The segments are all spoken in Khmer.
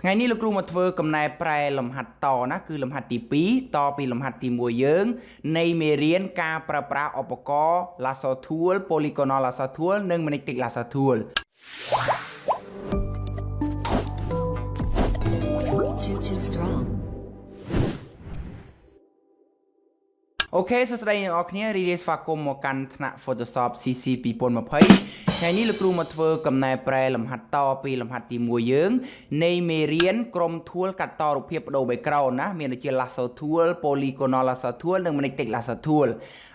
ថ្ងៃនេះលោកគ្រូមកធ្វើកំណែប្រែលំហាត់តណាគឺលំហាត់ទី2តពីលំហាត់ទី1យើងនៃមេរៀនការប្រើប្រាស់ឧបករណ៍ Lasso Tool Polygonal Lasso Tool និង Magnetic Lasso Tool អូខេសួស្តីអ្នកនរគ្នារីករាយស្វាគមន៍មកកាន់ថ្នាក់ Photoshop CC 2020ថ្ងៃនេះលោកគ្រូមកធ្វើកំណែប្រែលំហាត់តពីលំហាត់ទី1យើងនៃមេរៀនក្រុម tool កាត់តរូបភាពបដូរ background ណាមានដូចជា Lasso Tool Polygonal Lasso Tool និង Magnetic Lasso Tool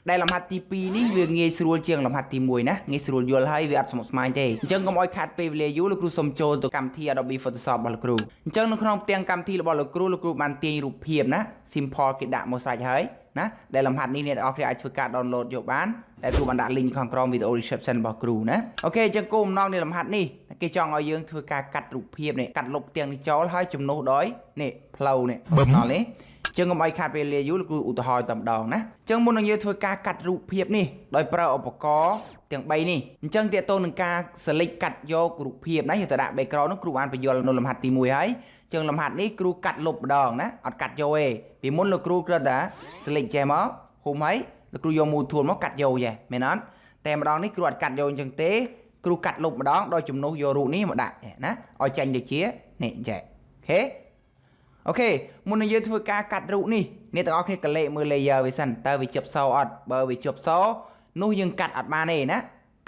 ដែលលំហាត់ទី2នេះវាងាយស្រួលជាងលំហាត់ទី1ណាងាយស្រួលយល់ហើយវាអត់ស្មុគស្មាញទេអញ្ចឹងកុំឲ្យខាតពេលវេលាយូរលោកគ្រូសូមចូលទៅកម្មវិធី Adobe Photoshop របស់លោកគ្រូអញ្ចឹងនៅក្នុងផ្ទាំងកម្មវិធីរបស់លោកគ្រូបានទាញរូបភាពណា simple គេដាក់មកស្រេចហើយណាដែលលំហាត់នេះអ្នកនរគ្នាអាចធ្វើការ download យកបានដែលគ្រូបានដាក់ link ខាងក្រោម video description របស់គ្រូណាអូខេអញ្ចឹងគោលបំណងនៃលំហាត់នេះគេចង់ឲ្យយើងធ្វើការកាត់រូបភាពនេះកាត់លុបផ្ទាំងនេះចោលហើយជំនួសដោយនេះផ្លូវនេះដល់នេះអញ្ចឹងកុំឲ្យខាតពេលវេលាយូរលោកគ្រូឧទាហរណ៍តែម្ដងណាអញ្ចឹងមុននឹងយើងធ្វើការកាត់រូបភាពនេះដោយប្រើឧបករណ៍ទាំង3នេះអញ្ចឹងទាក់ទងនឹងការ select កាត់យករូបភាពណាយកទៅដាក់ background នោះគ្រូបានបញ្យល់នៅលំហាត់ទី1ហើយអញ្ចឹងលំហាត់នេះគ្រូកាត់លុបម្ដងណាអត់កាត់យកទេពីមុនលោកគ្រូគ្រាន់តែ select ចេះមកហុំហើយលោកគ្រូយក move tool មកកាត់យកចេះមែនអត់តែម្ដងនេះគ្រូអត់កាត់យកអញ្ចឹងទេគ្រូកាត់លុបម្ដងដោយជំនួសយករូបនេះមកដាក់ណាឲ្យចាញ់ទៅជានេះចេះអូខេមុននឹងយើងធ្វើការកាត់រូបនេះអ្នកទាំងអស់គ្នាកលេចមើល layer វាសិនតើវាជាប់សអត់បើវាជាប់សនោះយើងកាត់អត់បានទេណា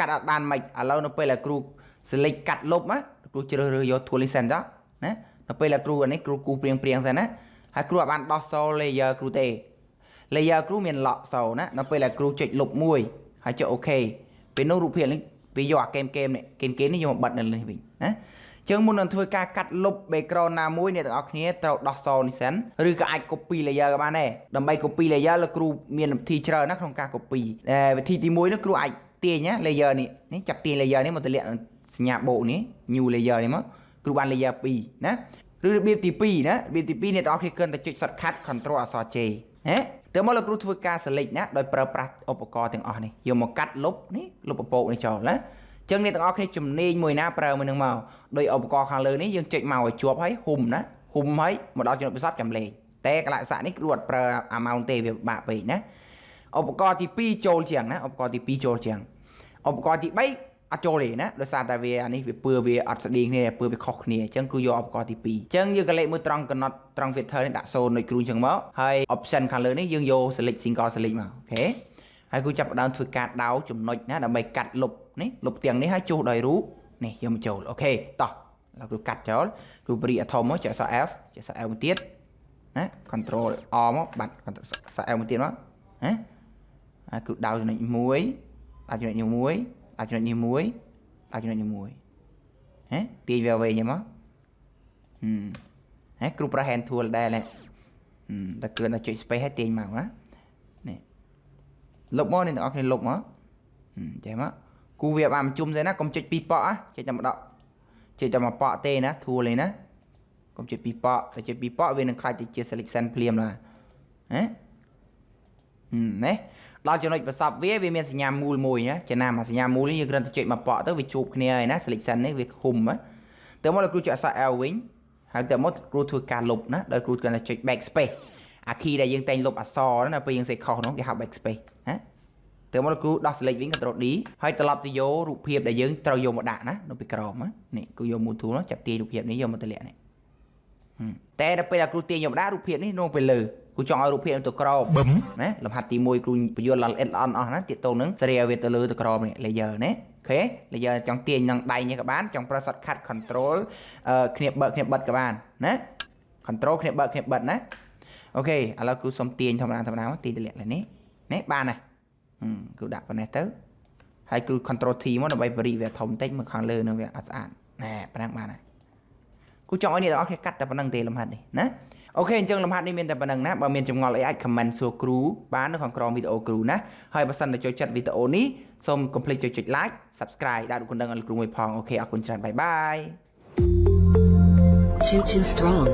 កាត់អត់បានមិនឥឡូវនៅពេលដែលគ្រូ select កាត់លុបណាគ្រូជ្រើសរើសយក tool នេះសិនចុះណានៅពេលដែលគ្រូអានេះគ្រូគូព្រៀងសិនណាហើយគ្រូអត់បានដោះស layer គ្រូទេ layer គ្រូមាន lock សណានៅពេលដែលគ្រូចុចលុបមួយហើយចុច OK ពេលនោះរូបភាពនេះវាយកអាកេមនេះយកមកបិទនៅនេះវិញណាចឹងមុននឹងធ្វើការកាត់លុប background ណាមួយអ្នកទាំងអស់គ្នាត្រូវដោះសនេះសិនឬក៏អាច copy layer ក៏បានដែរដើម្បី copy layer លោកគ្រូមានវិធីច្រើនណាក្នុងការ copy វិធីទី1នោះគ្រូអាចទាញណា layer នេះចាប់ទាញ layer នេះមកទម្លាក់សញ្ញាបូកនេះ new layer នេះមកគ្រូបាន layer 2ណាឬរបៀបទី2ណារបៀបទី2អ្នកទាំងអស់គ្នាគ្រាន់តែចុច shortcut control អក្សរ J ហ៎ទៅមកលោកគ្រូធ្វើការ select ណាដោយប្រើប្រាស់ឧបករណ៍ទាំងអស់នេះយកមកកាត់លុបនេះលុបពពកនេះចោលណាចឹងអ្នកទាំងអស់គ្នាជំនាញមួយណាប្រើមួយនឹងមកដោយឧបករណ៍ខាងលើនេះយើងចុចមកឲ្យជាប់ហើយហុំណាហុំហើយមកដល់ចំណុចពិសោធន៍ចាំលេខតែកលៈស័កនេះគ្រូអត់ប្រើ amount ទេវាពិបាកពេកណាឧបករណ៍ទី2ចូលជាងណាឧបករណ៍ទី2ចូលជាងឧបករណ៍ទី3អត់ចូលទេណាដោយសារតែវាអានេះវាពើវាអត់ស្តៀងគ្នាពើវាខុសគ្នាអញ្ចឹងគ្រូយកឧបករណ៍ទី2អញ្ចឹងយើងកលេចមើលត្រង់កំណត់ត្រង់ filter នេះដាក់0ដូចគ្រូអញ្ចឹងមកហើយ option ខាងលើនេះយើងយក select single select មកអូខេហើយគ្រូចាប់ផ្ដើមធ្វើការដោចំណុចណាដើម្បីកាត់លុបនេះលុបទាំងនេះហើយចុះដោយរូបនេះយកមកចូលអូខេតោះឡើយគ្រូកាត់ចោលគ្រូព្រីអធំមកចុចអក្សរ F ចុចអក្សរ L មួយទៀតណា control R មកបាត់អក្សរ L មួយទៀតមកណាហើយគ្រូដោចំណុច1ដល់ចំណុចនេះ1ដល់ចំណុចនេះ1ដល់ចំណុចនេះ1ហ៎ទាញវាវិញមកហ៎គ្រូប្រើ hand tool ដែរតែគ្រាន់តែចុច space ហើយទាញមកណានេះលុបមកនេះទាំងអស់គ្នាលុបមកចេះមកគូវាបានជុំទេណាកុំចុចពីរប៉ក់ចុចតែម្ដងចុចតែមួយប៉ក់ទេណា tool នេះណាកុំចុចពីរប៉ក់តែចុចពីរប៉ក់វានឹងខ្លាចទៅជា selection ភ្លាមណាណាដល់ចំណុចប្រសពវាមានសញ្ញាមូលមួយណាចំណាំសញ្ញាមូលនេះយើងគ្រាន់តែចុចមកប៉ក់ទៅវាជួបគ្នាហើយណា selection នេះវាហុំទៅមកលោកគ្រូចុចអក្សរ L វិញហើយទៅមកគ្រូធ្វើការលុបណាដោយគ្រូគ្រាន់តែចុច backspace អា key ដែលយើងតែងលុបអក្សរណាពេលយើងសេខុសនោះគេហៅ backspace ណាទៅមកលោកគ្រូដោះ select វិញ control D ហើយត្រឡប់ទៅយករូបភាពដែលយើងត្រូវយកមកដាក់ណានៅពីក្រោមនេះគ្រូយក move tool ចាប់ទាញរូបភាពនេះយកមកទម្លាក់នេះតែដល់ពេលគ្រូទាញយកមកដាក់រូបភាពនេះនោះទៅលើគ្រូចង់ឲ្យរូបភាពទៅក្រោមណាលំហាត់ទី1គ្រូបញ្យល់ដល់ add on អស់ណាទៀតទៅនឹងសេរីឲ្យវាទៅលើទៅក្រោមនេះ layer ណាអូខេ layer ចង់ទាញនឹងដៃនេះក៏បានចង់ប្រើ shortcut control គ្នាបើកគ្នាបិទក៏បានណា control គ្នាបើកគ្នាបិទណាអូខេឥឡូវគ្រូសុំទាញធម្មតាទាញទម្លាក់លើនេះបានណាគ្រូដាក់ប៉ុណ្ណេះទៅហើយគ្រូ control T មកដើម្បីបរិវាធំតិចមកខាងលើនឹងវាអត់ស្អាតណែប៉ុណ្ណឹងបានហើយគ្រូចង់ឲ្យអ្នកទាំងអស់គ្នាកាត់តែប៉ុណ្្នឹងទេលំហាត់នេះណាអូខេអញ្ចឹងលំហាត់នេះមានតែប៉ុណ្្នឹងណាបើមានចម្ងល់អីអាច comment សួរគ្រូបាននៅខាងក្រោមវីដេអូគ្រូណាហើយបើសិនតែចូលចិត្តវីដេអូនេះសូមកុំភ្លេចចុច like subscribe ដាក់រូបកណ្ដឹងឲ្យគ្រូមួយផងអូខេអរគុណច្រើនបាយបាយ Chhou strong